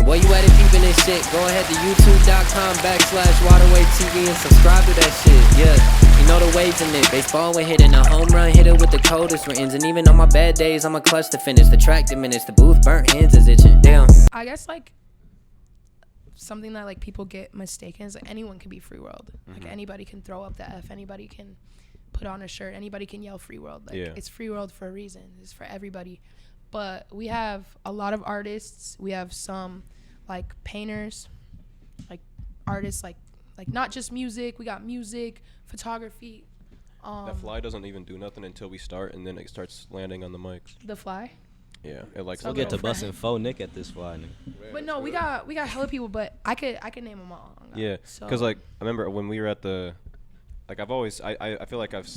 And while you at it peeping this shit, go ahead to youtube.com/waterway TV and subscribe to that shit. Yeah, you know the waves in it. Baseball when hitting a home run, hit it with the coldest rains. And even on my bad days, I'm a clutch to finish. The track diminished, the booth burnt, hands is itching. Damn. I guess like something that like people get mistaken is like anyone can be Free World. Like anybody can throw up the F, anybody can put on a shirt, anybody can yell Free World. Like it's Free World for a reason. It's for everybody. But we have a lot of artists. We have some like painters, like artists, like not just music. We got music, photography. That fly doesn't even do nothing until we start, and then it starts landing on the mics. The fly. Yeah, it like. We'll get to busting faux Nick at this fly. But no, we got hella people. But I could name them all. Yeah, because like I remember when we were at the. Like I feel like I've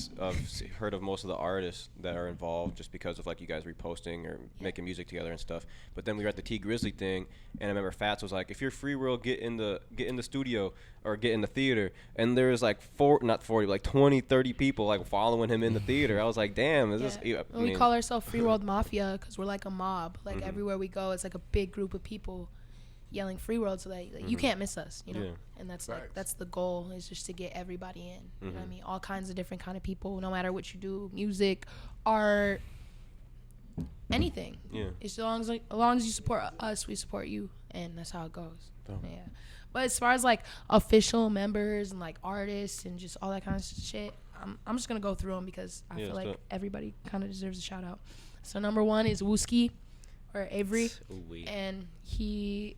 heard of most of the artists that are involved just because of like you guys reposting or making music together and stuff. But then we were at the T Grizzly thing, and I remember Fats was like, "If you're Free World, get in the studio or get in the theater." And there's like 20, 30 people like following him in the theater. I was like, "Damn, is this?" We call ourselves Free World Mafia because we're like a mob. Like everywhere we go, it's like a big group of people yelling Free World, so that like, you can't miss us, you know. And that's like that's the goal, is just to get everybody in. You know what I mean? All kinds of different kind of people, no matter what you do, music, art, anything. Yeah. As long as you support us, we support you, and that's how it goes. Yeah. But as far as like official members and like artists and just all that kind of shit, I'm just gonna go through them because I feel like everybody kind of deserves a shout out. So number 1 is Wooski, or Avery, and he's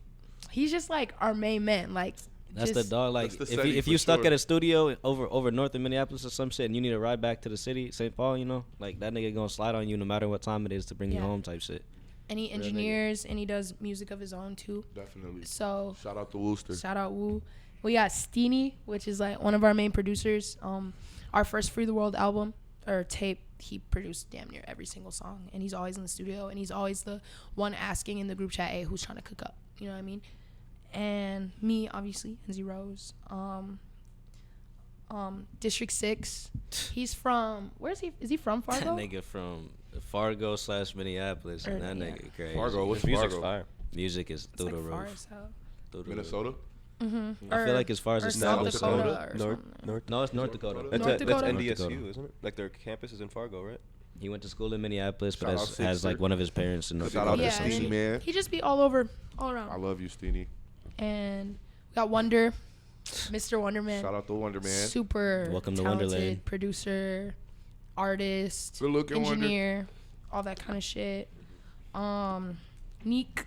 just like our main man. Like that's the dog. Like if you stuck at a studio over north of Minneapolis or some shit, and you need to ride back to the city, St. Paul, you know, like that nigga gonna slide on you no matter what time it is to bring you home, type shit. And he engineers and he does music of his own too. Definitely. So shout out to Wooster. Shout out Woo. We got Steenie, which is like one of our main producers. Our first Free the World album or tape, he produced damn near every single song, and he's always in the studio, and he's always the one asking in the group chat, "Hey, who's trying to cook up?" You know what I mean? And me, obviously, Enzyrose. District 6. He's from, where is he? Is he from Fargo? That nigga from Fargo / Minneapolis. And that nigga crazy. Fargo, what's music's Fargo? Fire. Music is through the roof. Minnesota? I feel like as far as it's South North Dakota. No, it's North Dakota. That's Dakota. NDSU, isn't it? Like their campus is in Fargo, right? He went to school in Minneapolis, but has like one of his parents in North Dakota. Shout out to Steenie, man. He just be all around. I love you, Steenie. And we got Wonder, Mr. Wonderman. Shout out to Wonder Man. Super welcome to talented Wonderland. Producer, artist, good-looking engineer, Wonder. all that kind of shit. Neek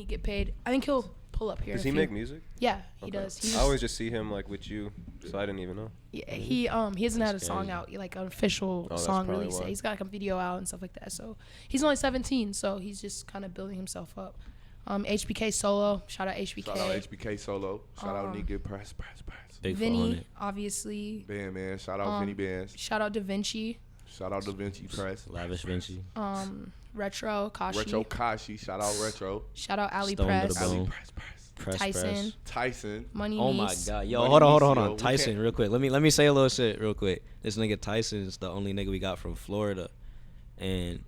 get paid. I think he'll pull up here. Does he make music? Yeah, he does. I always just see him like with you, so I didn't even know. Yeah, he hasn't had a song out, like an official song release. Why. He's got like a video out and stuff like that. So he's only 17, so he's just kind of building himself up. HBK Solo, shout out HBK. Shout out HBK Solo. Shout out Nigga Press. Big Vinny, obviously. Band, man. Shout out Vinny Bands. Shout out Da Vinci. Shout out Da Vinci Press. Lavish Vinci. Retro Kashi. Retro Kashi. Shout out Retro. Shout out Ali Stone Press. to the bone. Press. Tyson. Money Oh Niece. my God, yo, Money hold Niece, on. Tyson, real quick. Let me say a little shit real quick. This nigga Tyson is the only nigga we got from Florida, and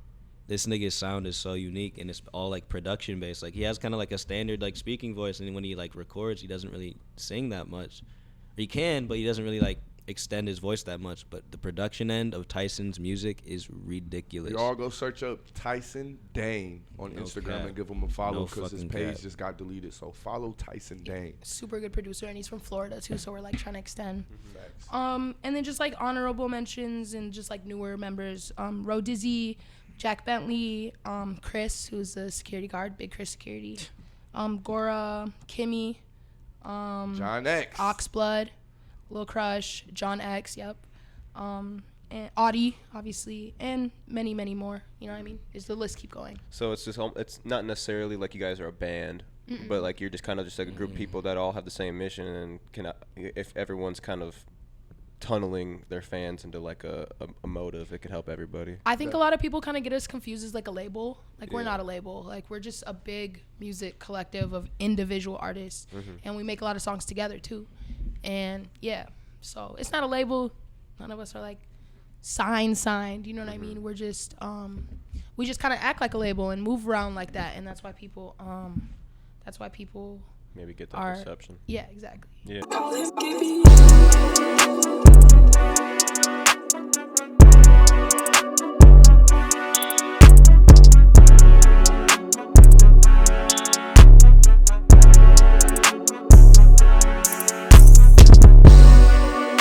this nigga's sound is so unique, and it's all like production based. Like he has kind of like a standard like speaking voice, and when he like records, he doesn't really sing that much. He can, but he doesn't really like extend his voice that much. But the production end of Tyson's music is ridiculous. Y'all go search up Tyson Dane on Instagram and give him a follow, because his page just got deleted. So follow Tyson Dane. Super good producer, and he's from Florida too, so we're like trying to extend. And then just like honorable mentions and just like newer members, Ro Dizzy, Jack Bentley, Chris, who's the security guard, Big Chris Security, Gora, Kimmy, John X, Oxblood, Lil Crush, John X, and Audie, obviously, and many, many more. You know what I mean? Is the list keep going? So it's just it's not necessarily like you guys are a band, but like you're just kind of just like a group of people that all have the same mission, and can if everyone's kind of tunneling their fans into like a motive, it could help everybody. I think a lot of people kind of get us confused as like a label. Like we're not a label. Like we're just a big music collective of individual artists, and we make a lot of songs together too. And yeah, so it's not a label. None of us are like signed. You know what I mean? We're just we just kind of act like a label and move around like that, and that's why people That's why people maybe get that are perception. Yeah, exactly. Yeah.